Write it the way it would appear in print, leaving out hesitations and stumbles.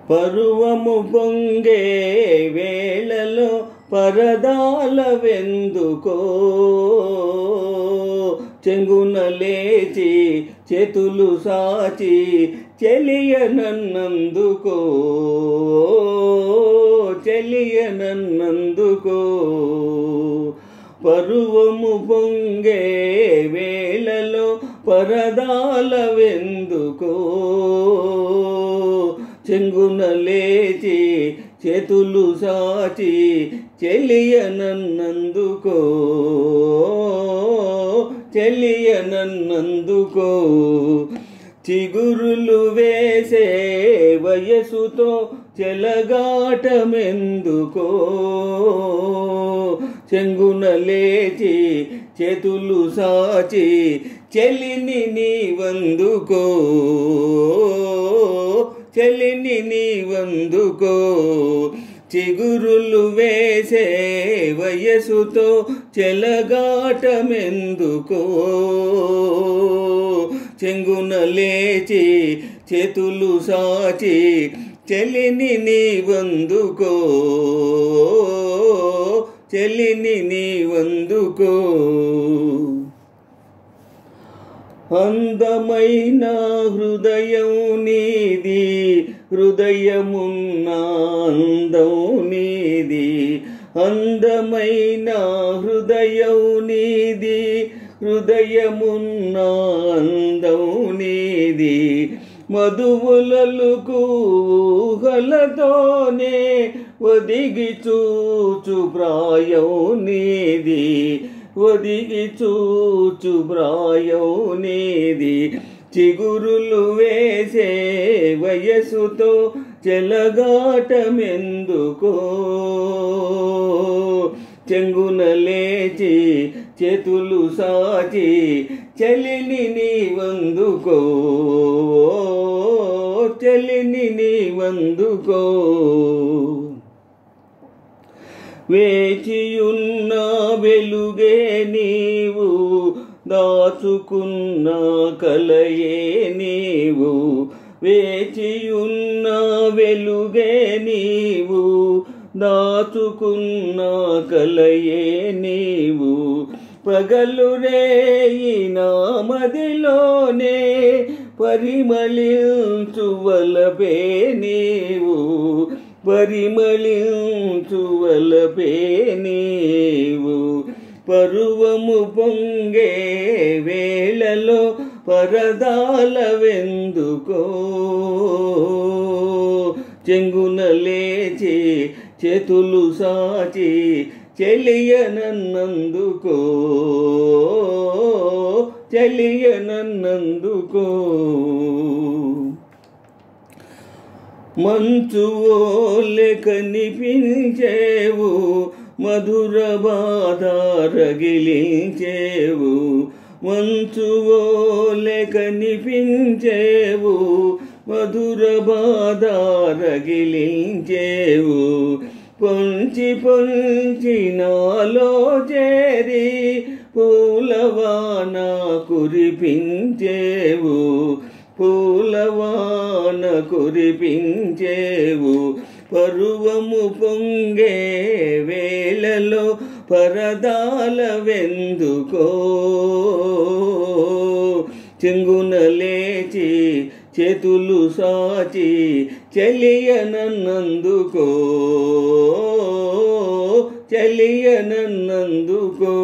పరువము పొంగే వేళలో పరదాల వెందుకో చెంగున లేచి చేతులు సాచి చెలియనన్నందుకో చెలియనన్నందుకో పరువము పొంగే వేళలో పరదాల వెందుకో చెంగున లేచి చేతులు సాచి చెలియనన్నందుకో చెలియనన్నందుకో చిగురులు వేసే వయసుతో చెలగాటమెందుకో చెంగున లేచి చేతులు సాచి చెలిని నీవందుకో చెలిని నీవందుకో చిగురులు వేసే వయసుతో చెలగాటమెందుకో చెంగున లేచి చేతులు సాచి చెలిని నీవందుకో చెలిని నీవందుకో అందమైన హృదయం నీది హృదయమున్న అందం నీది అందమైన హృదయం నీది హృదయమున్న అందం నీది మధువులలుకు ఊహలతోనే ఒదిగి చూచు ప్రాయం నీది ఒదిగి చూచు ప్రాయం నీది చిగురులు వేసే వయసుతో చెలగాటమెందుకో చెంగున లేచి చేతులు సాచి చెలిని నీవందుకో చెలిని నీవందుకో వేచియున్న వెలుగే నీవు దాచుకున్న కలయే నీవు వేచియున్న వెలుగే నీవు దాచుకున్న కలయే నీవు పగలు రేయి నా మదిలోనే పరిమళించు వలపే నీవు పరిమళించు వలపే నీవు పరువము పొంగే వేళలో పరదాల వెందుకో చెంగున లేచి చేతులు సాచి చెలియనన్నందుకో చెలియనన్నందుకో మంచు ఓలె కనిపించేవు మధుర బాధ రగిలించేవు మంచు ఓలె కనిపించేవు మధుర బాధ రగిలించేవు పొంచి పొంచి నాలో చేరి పూలవాన కురిపించేవు పూలవాన కురిపించేవు పరువము పొంగే వేళలో పరదాల వెందుకో చెంగున లేచి చేతులు సాచి చెలియనన్నందుకో చెలియనన్నందుకో